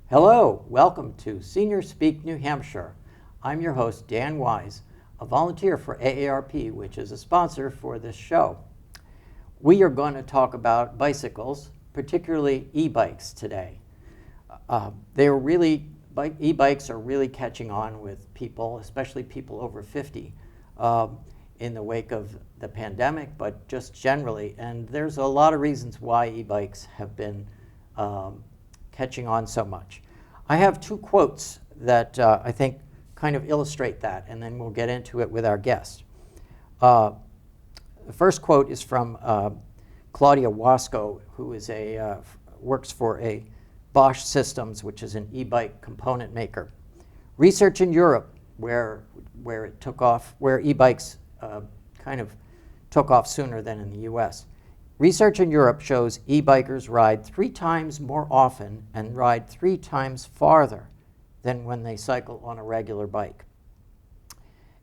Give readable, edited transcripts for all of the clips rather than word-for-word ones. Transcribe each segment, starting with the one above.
Hello, welcome to Senior Speak New Hampshire. I'm your host, Dan Wise, a volunteer for AARP, which is a sponsor for this show. We are going to talk about bicycles, particularly e-bikes today. E-bikes are really catching on with people, especially people over 50, in the wake of the pandemic, but just generally. And there's a lot of reasons why e-bikes have been catching on so much. I have two quotes that I think kind of illustrate that, and then we'll get into it with our guest. The first quote is from Claudia Wasco, who is works for a Bosch Systems, which is an e-bike component maker. Research in Europe, where e-bikes kind of took off sooner than in the US. Research in Europe shows e-bikers ride 3 times more often and ride 3 times farther than when they cycle on a regular bike.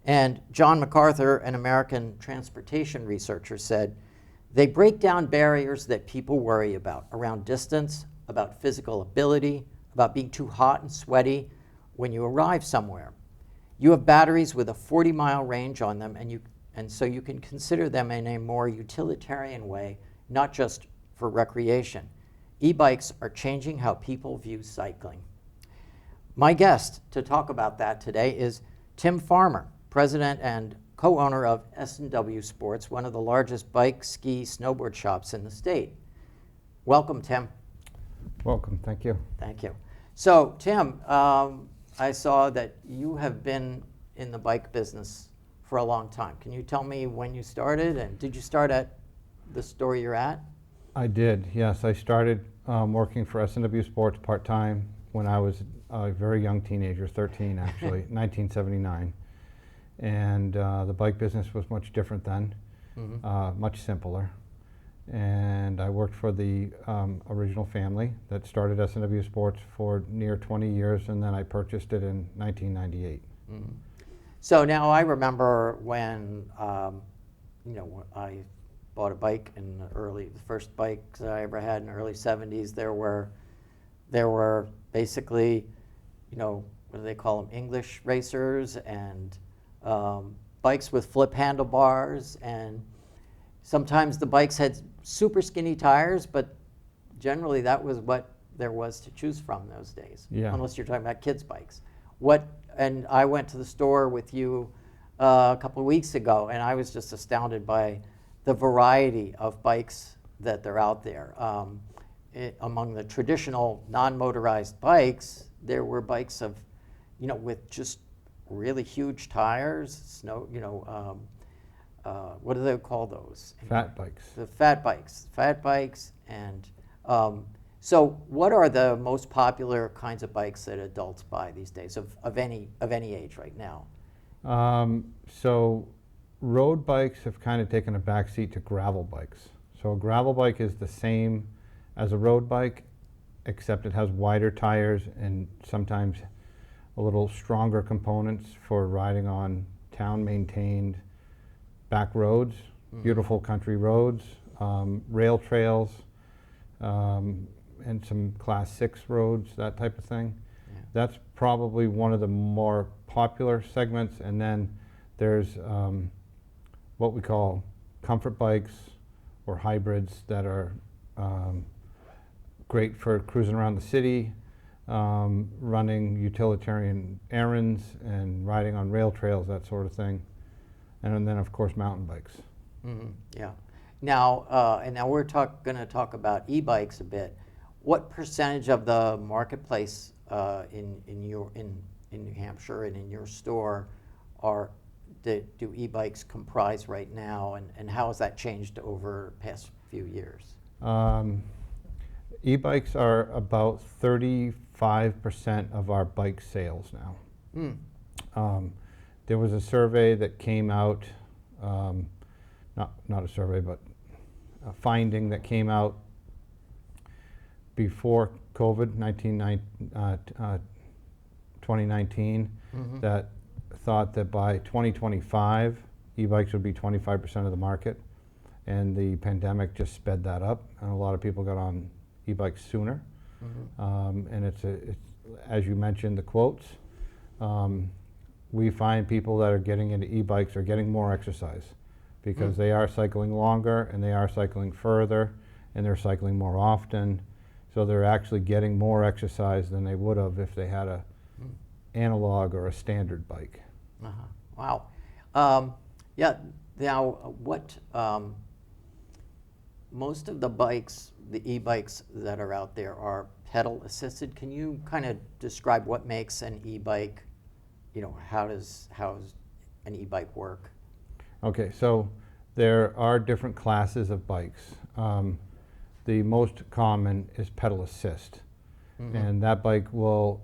And John MacArthur, an American transportation researcher, said, they break down barriers that people worry about around distance, about physical ability, about being too hot and sweaty when you arrive somewhere. You have batteries with a 40-mile range on them, and so you can consider them in a more utilitarian way, not just for recreation. E-bikes are changing how people view cycling. My guest to talk about that today is Tim Farmer, president and co-owner of S&W Sports, one of the largest bike, ski, snowboard shops in the state. Welcome, Tim. Welcome, thank you. Thank you. So, Tim, I saw that you have been in the bike business for a long time. Can you tell me when you started, and did you start at the store you're at? I did, yes. I started working for S&W Sports part-time when I was a very young teenager, 13 actually, 1979. And the bike business was much different then, much simpler. And I worked for the original family that started S&W Sports for near 20 years, and then I purchased it in 1998. So now I remember when, I bought a bike in the first bikes I ever had in the early 70s. There were basically, what do they call them, English racers, and bikes with flip handlebars, and sometimes the bikes had super skinny tires, but generally that was what there was to choose from those days, unless you're talking about kids' bikes. And I went to the store with you a couple of weeks ago, and I was just astounded by the variety of bikes that are out there. Among the traditional non-motorized bikes, there were bikes with just really huge tires, what do they call those? Fat bikes. The fat bikes, and so what are the most popular kinds of bikes that adults buy these days of any age right now? So road bikes have kind of taken a backseat to gravel bikes. So a gravel bike is the same as a road bike, except it has wider tires and sometimes a little stronger components for riding on town-maintained back roads, beautiful country roads, rail trails, and some Class 6 roads, that type of thing. Yeah. That's probably one of the more popular segments. And then there's what we call comfort bikes or hybrids that are great for cruising around the city, running utilitarian errands and riding on rail trails, that sort of thing. And then, of course, mountain bikes. Yeah. Now, and now we're going to talk about e-bikes a bit. What percentage of the marketplace in New Hampshire and in your store do e-bikes comprise right now, and how has that changed over the past few years? E-bikes are about 35% of our bike sales now. There was a survey that came out, not a survey, but a finding that came out before COVID, 2019, that thought that by 2025, e-bikes would be 25% of the market. And the pandemic just sped that up, and a lot of people got on e-bikes sooner. And it's, as you mentioned, the quotes. We find people that are getting into e-bikes are getting more exercise because they are cycling longer and they are cycling further and they're cycling more often. So they're actually getting more exercise than they would have if they had a analog or a standard bike. Wow. Yeah. Now, what most of the bikes, the e-bikes that are out there, are pedal assisted. Can you kind of describe what makes an e-bike? You know, how's an e-bike work? Okay, so there are different classes of bikes. The most common is pedal assist, and that bike will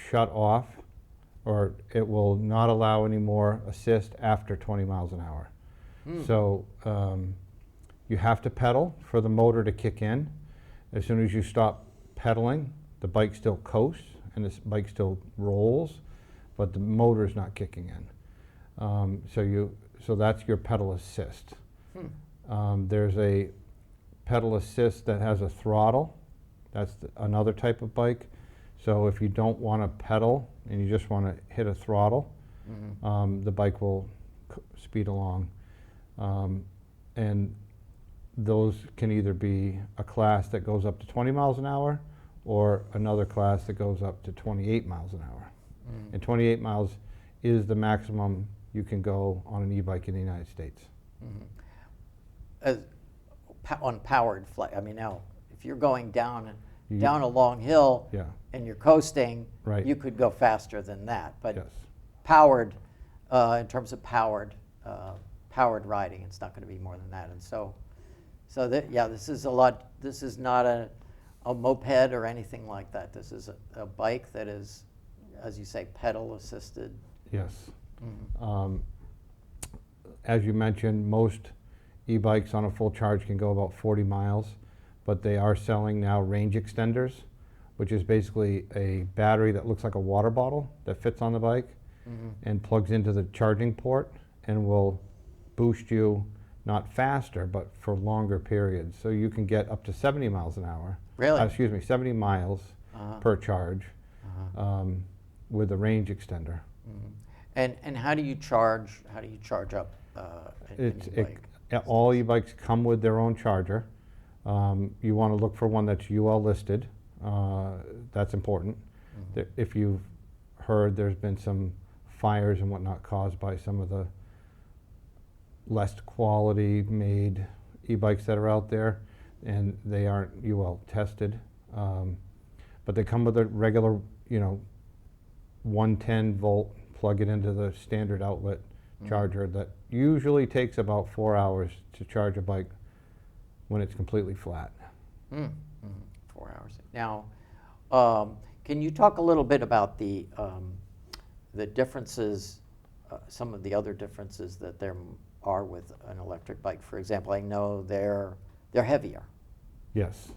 shut off, or it will not allow any more assist after 20 miles an hour. So you have to pedal for the motor to kick in. As soon as you stop pedaling, the bike still coasts and the bike still rolls, but the motor is not kicking in. So that's your pedal assist. There's a pedal assist that has a throttle. That's another type of bike. So if you don't want to pedal and you just want to hit a throttle, the bike will speed along. And those can either be a class that goes up to 20 miles an hour or another class that goes up to 28 miles an hour. And 28 miles is the maximum you can go on an e-bike in the United States. On powered flight, I mean, now, if you're going down a long hill Yeah. and you're coasting, Right. you could go faster than that. But Yes. powered, in terms of powered riding, it's not going to be more than that. And this is a lot. This is not a moped or anything like that. This is a bike that is, as you say, pedal assisted. Yes. As you mentioned, most e-bikes on a full charge can go about 40 miles, but they are selling now range extenders, which is basically a battery that looks like a water bottle that fits on the bike and plugs into the charging port and will boost you not faster, but for longer periods. So you can get up to 70 miles an hour. Really? 70 miles per charge with a range extender. And how do you charge? How do you charge up an e-bike? All e-bikes come with their own charger. You want to look for one that's UL listed. That's important. If you've heard, there's been some fires and whatnot caused by some of the less quality made e-bikes that are out there, and they aren't UL tested. But they come with a regular, 110 volt, plug it into the standard outlet charger that usually takes about 4 hours to charge a bike when it's completely flat. 4 hours. Now, can you talk a little bit about the differences, some of the other differences that there are with an electric bike? For example, I know they're heavier. Yes,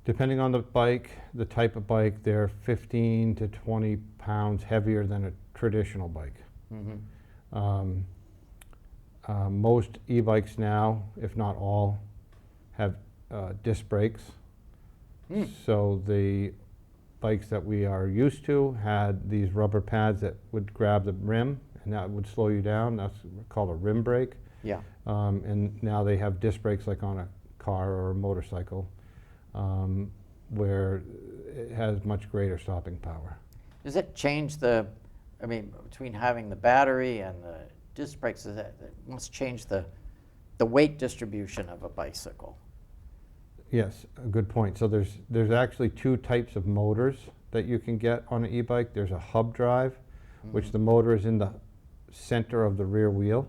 depending on the bike, the type of bike, they're 15 to 20 pounds heavier than a traditional bike. Most e-bikes now, if not all, have disc brakes. So the bikes that we are used to had these rubber pads that would grab the rim and that would slow you down. That's called a rim brake. Yeah. And now they have disc brakes like on a car or a motorcycle, where it has much greater stopping power. Does it change between having the battery and the disc brakes, it must change the weight distribution of a bicycle? Yes, a good point. So there's actually two types of motors that you can get on an e-bike. There's a hub drive, which the motor is in the center of the rear wheel,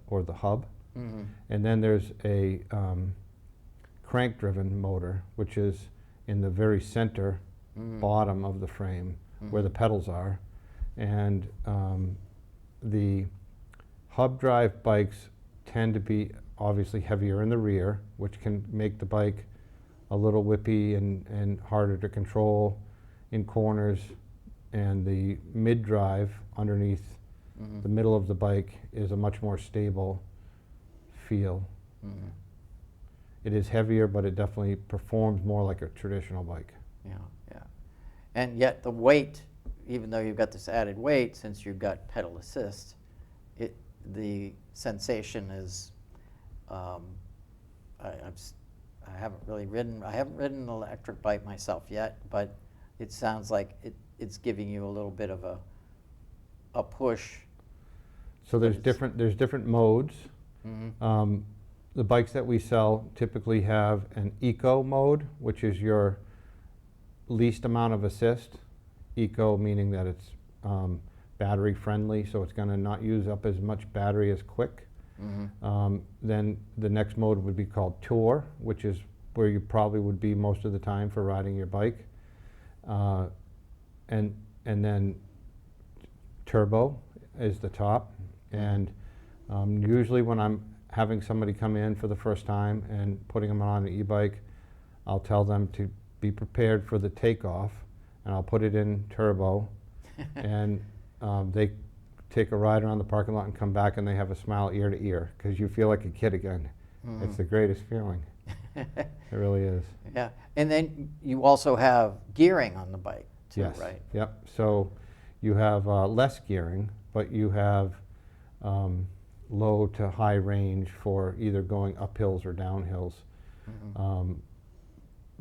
or the hub. And then there's a crank-driven motor, which is in the very center bottom of the frame where the pedals are. And the hub drive bikes tend to be obviously heavier in the rear, which can make the bike a little whippy and harder to control in corners, and the mid-drive underneath the middle of the bike is a much more stable feel. It is heavier, but it definitely performs more like a traditional bike. Yeah, yeah. And yet the weight, even though you've got this added weight, since you've got pedal assist, the sensation is, I haven't ridden an electric bike myself yet, but it sounds like it's giving you a little bit of a push. So there's different modes. The bikes that we sell typically have an eco mode, which is your least amount of assist. Eco meaning that it's battery friendly, so it's going to not use up as much battery as quick. Then the next mode would be called Tour, which is where you probably would be most of the time for riding your bike. And then Turbo is the top. And usually when I'm having somebody come in for the first time and putting them on an e-bike, I'll tell them to be prepared for the takeoff, and I'll put it in Turbo, and they take a ride around the parking lot and come back and they have a smile ear to ear because you feel like a kid again. It's the greatest feeling. It really is. Yeah, and then you also have gearing on the bike too, Yes. right? Yep. So you have less gearing, but you have low to high range for either going up hills or down hills,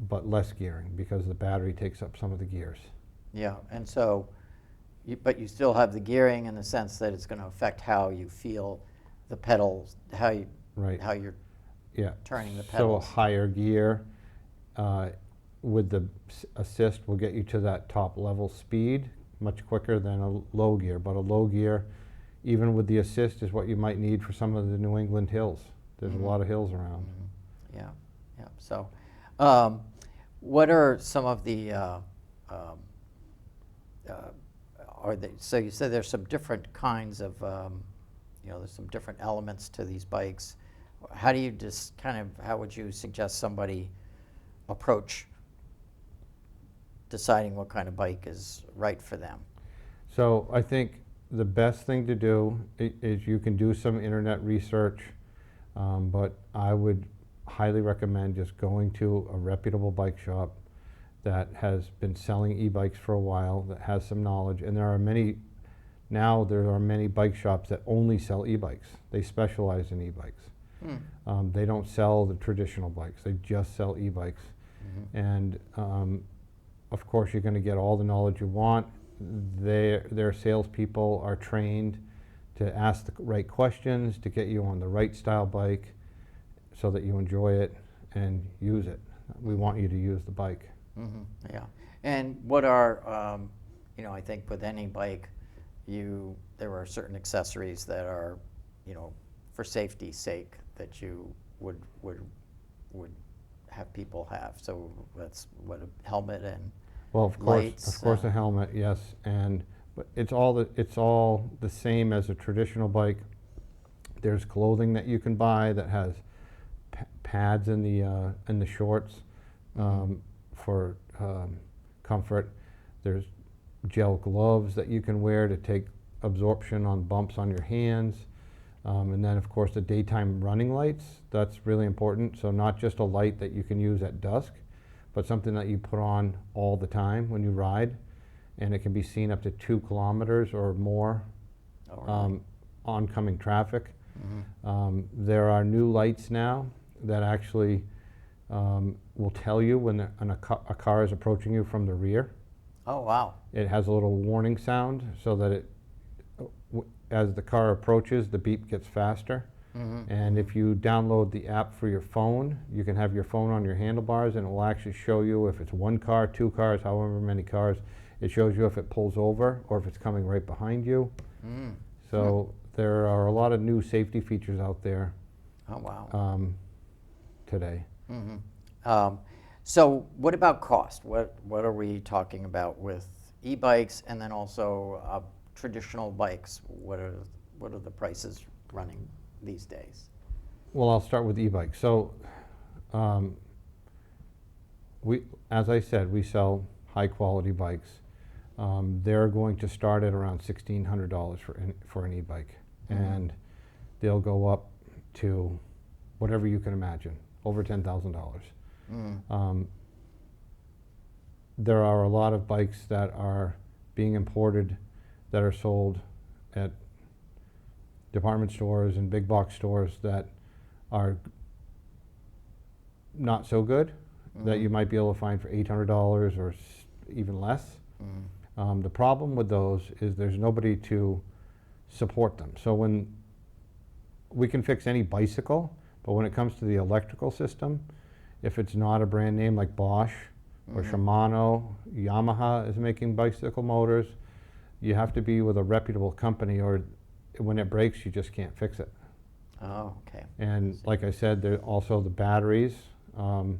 but less gearing because the battery takes up some of the gears. Yeah, and so, but you still have the gearing in the sense that it's going to affect how you feel the pedals, how you're turning the pedals. So a higher gear with the assist will get you to that top level speed much quicker than a low gear, but a low gear, even with the assist, is what you might need for some of the New England hills. There's a lot of hills around. Yeah, yeah. So, what are some of the? So you said there's some different kinds of, there's some different elements to these bikes. How do you how would you suggest somebody approach deciding what kind of bike is right for them? So I think the best thing to do is you can do some internet research, but I would highly recommend just going to a reputable bike shop that has been selling e-bikes for a while, that has some knowledge. And there are many bike shops that only sell e-bikes. They specialize in e-bikes. They don't sell the traditional bikes, they just sell e-bikes. And of course you're going to get all the knowledge you want. Their salespeople are trained to ask the right questions, to get you on the right style bike so that you enjoy it and use it. We want you to use the bike. Yeah. And what are, I think with any bike, there are certain accessories that are, for safety's sake that you would have people have. So that's what a helmet and well, of lights, course, a helmet, yes, but it's all the same as a traditional bike. There's clothing that you can buy that has pads in the shorts for comfort. There's gel gloves that you can wear to take absorption on bumps on your hands, and then of course the daytime running lights. That's really important. So not just a light that you can use at dusk, but something that you put on all the time when you ride, and it can be seen up to 2 kilometers or more oncoming traffic. There are new lights now that actually will tell you when a car is approaching you from the rear. Oh, wow. It has a little warning sound so that as the car approaches, the beep gets faster. And if you download the app for your phone, you can have your phone on your handlebars and it will actually show you if it's 1 car, 2 cars, however many cars. It shows you if it pulls over or if it's coming right behind you. So there are a lot of new safety features out there. Oh, wow. Today. So what about cost? What are we talking about with e-bikes and then also traditional bikes? What are the prices running these days? Well, I'll start with e-bikes. So as I said, we sell high quality bikes. They're going to start at around $1,600 for an e-bike, and they'll go up to whatever you can imagine, over $10,000. There are a lot of bikes that are being imported that are sold at department stores and big box stores that are not so good, that you might be able to find for $800 or even less. The problem with those is there's nobody to support them. So when we can fix any bicycle, but when it comes to the electrical system, if it's not a brand name like Bosch or Shimano, Yamaha is making bicycle motors, you have to be with a reputable company, or when it breaks, you just can't fix it. Oh, okay. And like I said, also the batteries are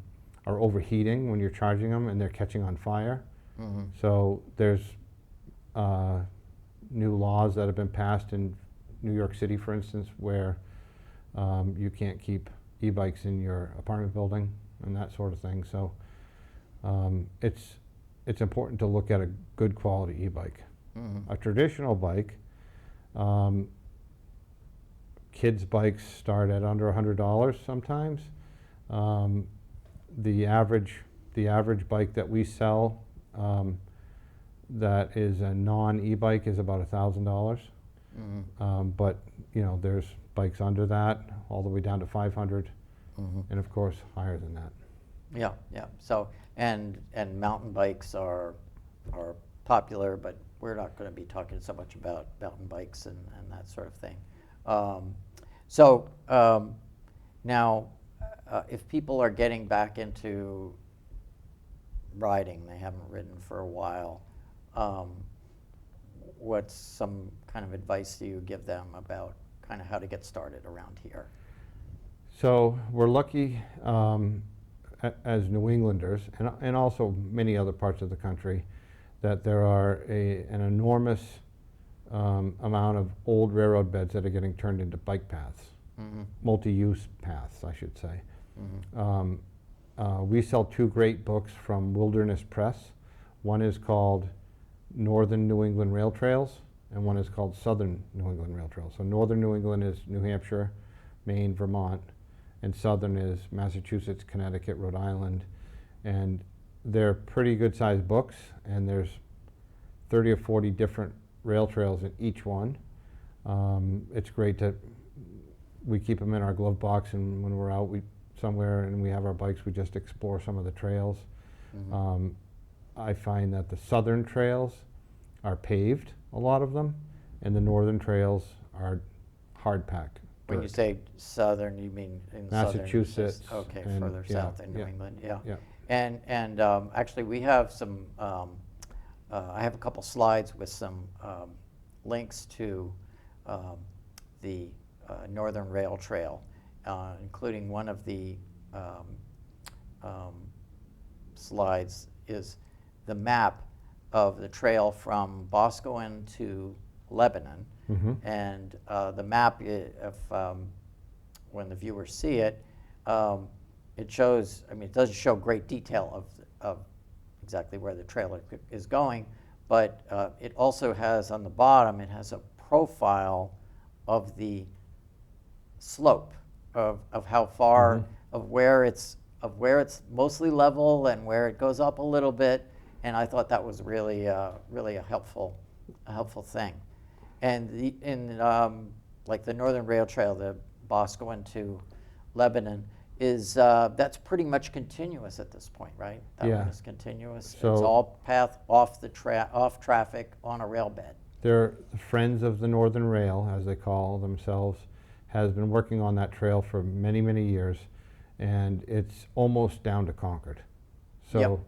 overheating when you're charging them, and they're catching on fire. So there's new laws that have been passed in New York City, for instance, where you can't keep e-bikes in your apartment building and that sort of thing. So it's important to look at a good quality e-bike. A traditional bike, kids' bikes start at under $100 sometimes. The average bike that we sell that is a non-e-bike is about $1,000. But you know, there's bikes under that, all the way down to 500, and of course higher than that. Yeah, yeah. So and mountain bikes are popular, but we're not going to be talking so much about mountain bikes and that sort of thing. Now, if people are getting back into riding, they haven't ridden for a while, what's some kind of advice do you give them about kind of how to get started around here? So we're lucky as New Englanders, and also many other parts of the country, that there are an enormous amount of old railroad beds that are getting turned into bike paths, multi-use paths, I should say. We sell two great books from Wilderness Press. One is called Northern New England Rail Trails, and one is called Southern New England Rail Trails. So Northern New England is New Hampshire, Maine, Vermont, and Southern is Massachusetts, Connecticut, Rhode Island. And they're pretty good sized books, and there's 30 or 40 different rail trails in each one. It's great we keep them in our glove box, and when we're out somewhere and we have our bikes, we just explore some of the trails. I find that the southern trails are paved, a lot of them, and the northern trails are hard packed. When you say southern, you mean in Massachusetts. Okay, further south in New England, yeah. And actually, we have some. I have a couple slides with some links to the Northern Rail Trail, including one of the slides is the map of the trail from Boscawen to Lebanon. And the map, when the viewers see it, it shows, I mean, it doesn't show great detail of exactly where the trail is going, but it also has on the bottom, it has a profile of the slope of how far, of where it's mostly level and where it goes up a little bit. And I thought that was really really a helpful thing. And like the Northern Rail Trail, the Boscawen to Lebanon, is that's pretty much continuous at this point, right? That one is continuous. So it's all path off traffic on a rail bed. They're the Friends of the Northern Rail, as they call themselves, has been working on that trail for many, many years, and it's almost down to Concord. So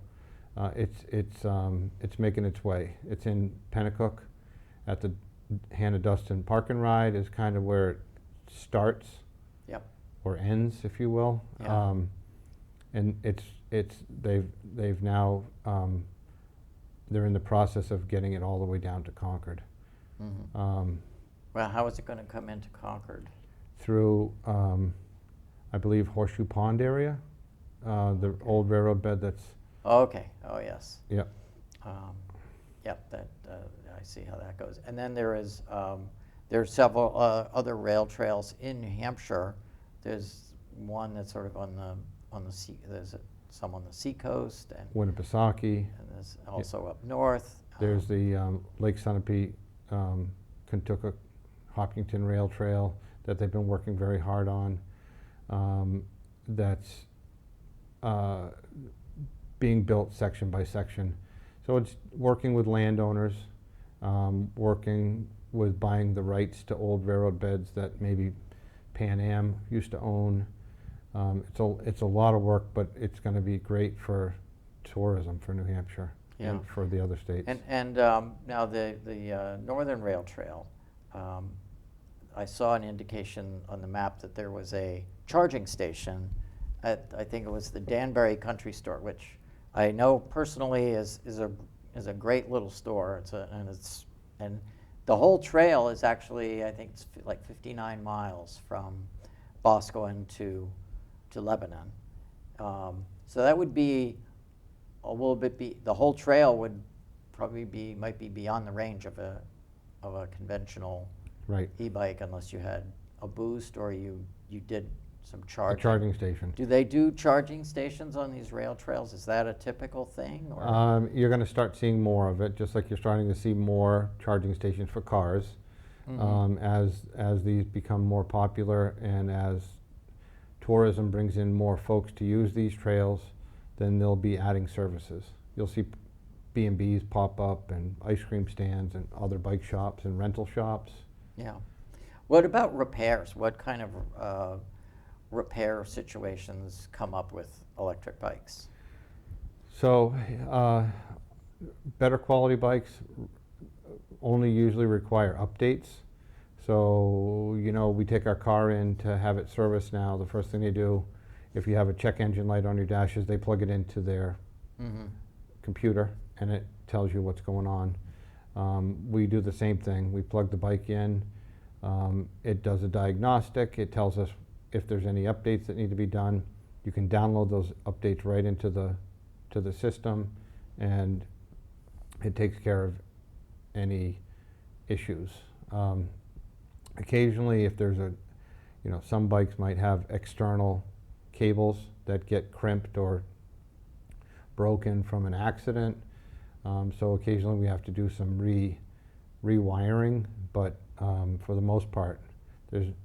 it's making its way. It's in Pennacook at the Hannah Dustin Park and Ride is kind of where it starts. Or ends, if you will. And they've now they're in the process of getting it all the way down to Concord. Well, how is it going to come into Concord? Through, I believe, Horseshoe Pond area, the old railroad bed that's Okay. Oh, yes. Yep. Um, Yep, that, I see how that goes. And then there are several other rail trails in New Hampshire. There's one that's sort of on the sea, some on the seacoast, Winnipesaukee. and there's also up north. There's the Lake Sunapee, Kentucky, Hopkinton Rail Trail that they've been working very hard on. That's being built section by section. So it's working with landowners, working with buying the rights to old railroad beds that maybe Pan Am used to own. It's a lot of work, but it's going to be great for tourism for New Hampshire and for the other states. And now the Northern Rail Trail, I saw an indication on the map that there was a charging station at, I think it was the Danbury Country Store, which I know personally is a great little store. And the whole trail is actually, I think it's like 59 miles from Boscawen to Lebanon. So that would be a little bit. The whole trail would probably might be beyond the range of a conventional Right. e-bike, unless you had a boost or you did some A charging. charging station. Do they do charging stations on these rail trails? Is that a typical thing? Or? You're going to start seeing more of it, just like you're starting to see more charging stations for cars. As these become more popular and as tourism brings in more folks to use these trails, then they'll be adding services. You'll see B&Bs pop up and ice cream stands and other bike shops and rental shops. Yeah. What about repairs? What kind of repair situations come up with electric bikes? So better quality bikes only usually require updates. So, we take our car in to have it serviced now. The first thing they do, if you have a check engine light on your dash, is they plug it into their computer and it tells you what's going on. We do the same thing. We plug the bike in. It does a diagnostic. It tells us if there's any updates that need to be done. You can download those updates right into the system, and it takes care of any issues. Occasionally, if there's some bikes might have external cables that get crimped or broken from an accident. So occasionally we have to do some rewiring, but for the most part,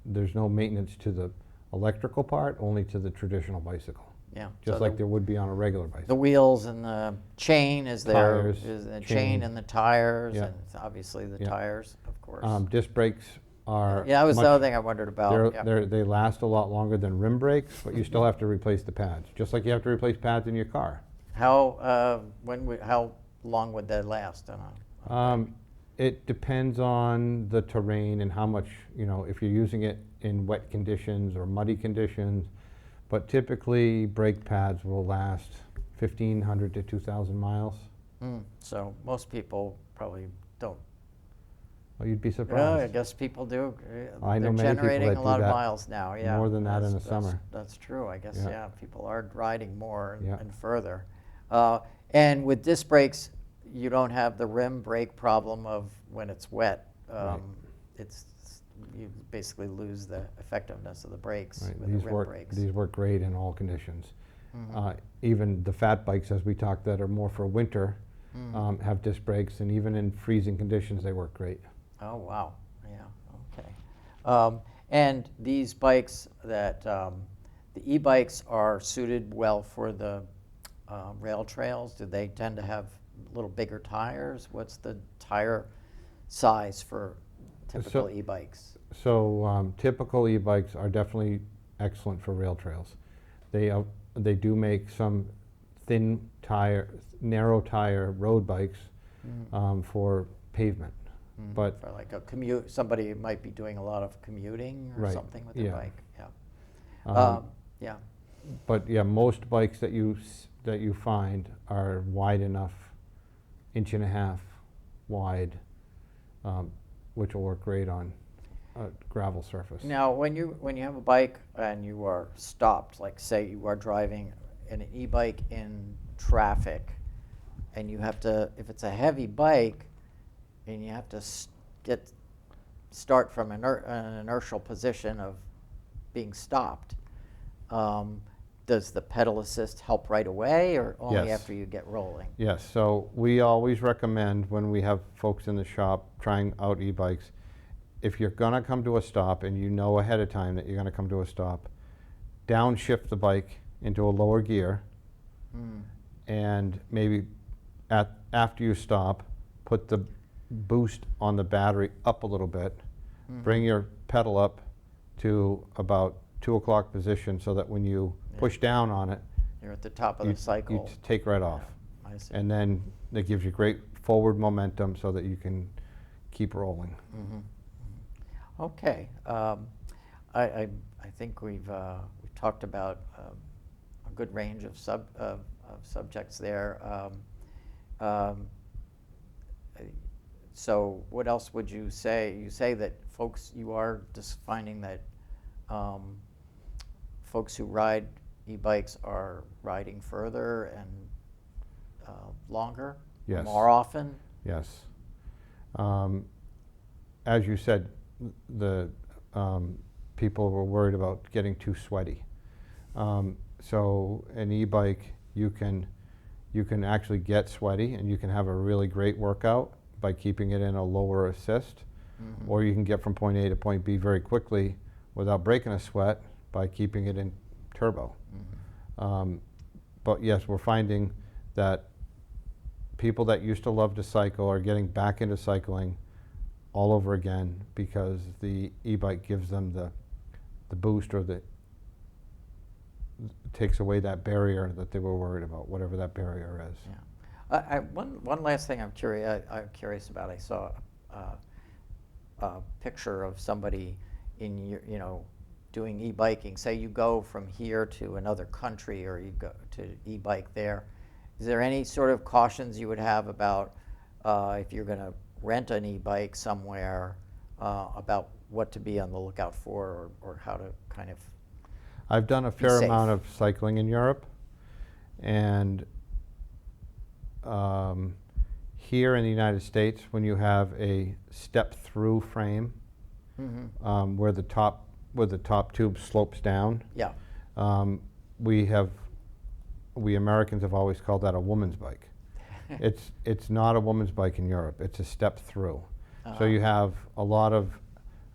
there's no maintenance to the electrical part, only to the traditional bicycle. Yeah. Just so like there would be on a regular bicycle. the wheels and the chain is there. Tires, Is the chain. chain and the tires, Yeah. and obviously the Yeah. tires, of course. Disc brakes are yeah, that was the much- other thing I wondered about. Yeah. They last a lot longer than rim brakes, but you still have to replace the pads, just like you have to replace pads in your car. How long would that last? It depends on the terrain and how much, if you're using it in wet conditions or muddy conditions, but typically brake pads will last 1,500 to 2,000 miles. So most people probably don't. Well, you'd be Yeah, I surprised. guess people do. I know They're many people generating that a do lot of that miles now. Yeah, more than that in the that's- summer. That's true. I guess Yeah. people are riding more and, Yeah. and further. And with disc brakes, you don't have the rim brake problem of when it's wet. Right. You basically lose the effectiveness of the brakes Right. with the rim brakes. These work great in all conditions. Even the fat bikes, as we talked, that are more for winter, have disc brakes, and even in freezing conditions, they work great. Oh, wow. Yeah, okay. And these bikes the e-bikes are suited well for the rail trails. Do they tend to have a little bigger tires? What's the tire size for typical e-bikes? So typical e-bikes are definitely excellent for rail trails. They do make some thin tire, narrow tire road bikes for pavement. But for like a commute, somebody might be doing a lot of commuting or Right, something with their yeah. bike. Yeah. Yeah. But yeah, most bikes that you find are wide enough, 1.5 wide, which will work great on a gravel surface. Now, when you have a bike and you are stopped, like say you are driving an e-bike in traffic, and you have to, if it's a heavy bike, and you have to start from an inertial position of being stopped, does the pedal assist help right away, or only Yes. after you get rolling? Yes, so we always recommend when we have folks in the shop trying out e-bikes, if you're gonna come to a stop and you know ahead of time that you're gonna come to a stop, downshift the bike into a lower gear, and maybe after you stop, put the boost on the battery up a little bit, bring your pedal up to about 2 o'clock position so that when you push down on it, You're at the top of the cycle. you take right off. I see. And then that gives you great forward momentum so that you can keep rolling. Okay. I think we've talked about a good range of subjects there. So what else would you say? You say that folks, you are just finding that folks who ride e-bikes are riding further and longer, Yes. more often? Yes. As you said, the people were worried about getting too sweaty. So an e-bike, you can actually get sweaty and you can have a really great workout by keeping it in a lower assist, or you can get from point A to point B very quickly without breaking a sweat by keeping it in turbo. But yes, we're finding that people that used to love to cycle are getting back into cycling all over again because the e-bike gives them the boost, or takes away that barrier that they were worried about, whatever that barrier is. Yeah. One last thing I'm curious about. I saw a picture of somebody doing e-biking. Say you go from here to another country, or you go to e-bike there. Is there any sort of cautions you would have about if you're going to rent an e-bike somewhere, about what to be on the lookout for, or how to kind of I've done a fair amount of cycling in Europe, and here in the United States, when you have a step-through frame, where the top tube slopes down, Yeah. we Americans have always called that a woman's bike. It's not a woman's bike in Europe. It's a step-through. So you have a lot of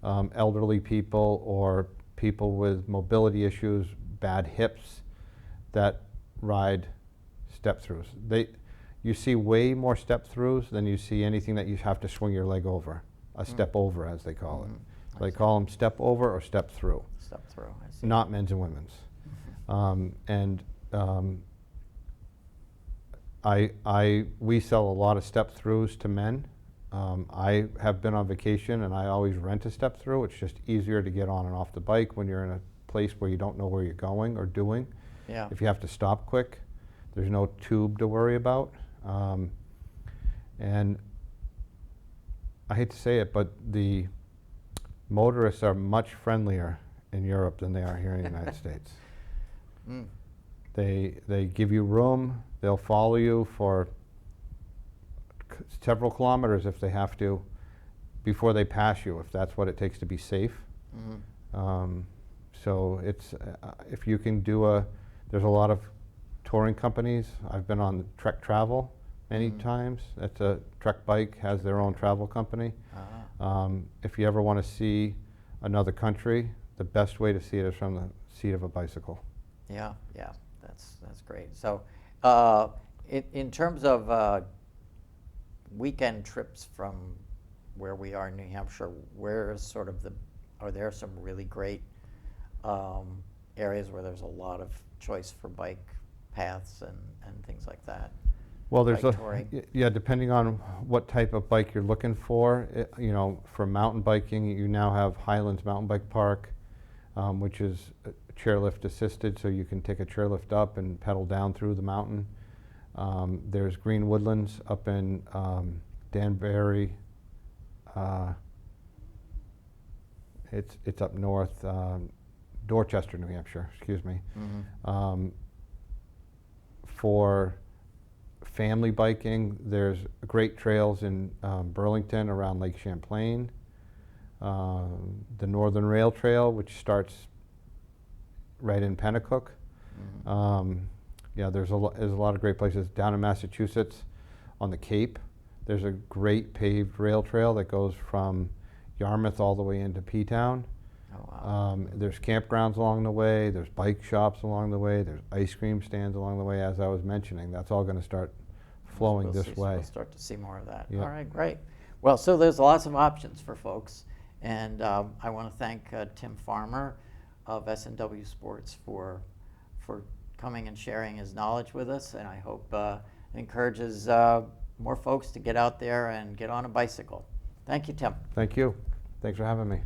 elderly people or people with mobility issues, bad hips, that ride step-throughs. You see way more step-throughs than you see anything that you have to swing your leg over, a step over as they call it. They call them step over or step through. Step through, I see. Not men's and women's. We sell a lot of step-throughs to men. I have been on vacation and I always rent a step-through. It's just easier to get on and off the bike when you're in a place where you don't know where you're going or doing. Yeah. If you have to stop quick, there's no tube to worry about. And I hate to say it, but the motorists are much friendlier in Europe than they are here in the United States. They give you room. They'll follow you for several kilometers if they have to before they pass you, if that's what it takes to be safe. So it's if you can do there's a lot of touring companies. I've been on Trek Travel many times. That's a Trek Bike has their own travel company. If you ever want to see another country, the best way to see it is from the seat of a bicycle. Yeah, that's great. So, in terms of weekend trips from where we are in New Hampshire, are there some really great areas where there's a lot of choice for bike paths and things like that? Well, there's Bike touring? depending on what type of bike you're looking for. For mountain biking, you now have Highlands Mountain Bike Park, which is chairlift assisted, so you can take a chairlift up and pedal down through the mountain. There's Green Woodlands up in Danbury. It's up north, Dorchester, New Hampshire. Excuse me. For family biking. There's great trails in Burlington around Lake Champlain. The Northern Rail Trail, which starts right in Pennacook. Yeah, there's a lot of great places down in Massachusetts on the Cape. There's a great paved rail trail that goes from Yarmouth all the way into P-Town. Oh, wow. There's campgrounds along the way. There's bike shops along the way. There's ice cream stands along the way, as I was mentioning. That's all going to start flowing this way. We'll start to see more of that. Yeah. All right, great. Well, so there's lots of options for folks. And I want to thank Tim Farmer of S&W Sports for coming and sharing his knowledge with us. And I hope it encourages more folks to get out there and get on a bicycle. Thank you, Tim. Thank you. Thanks for having me.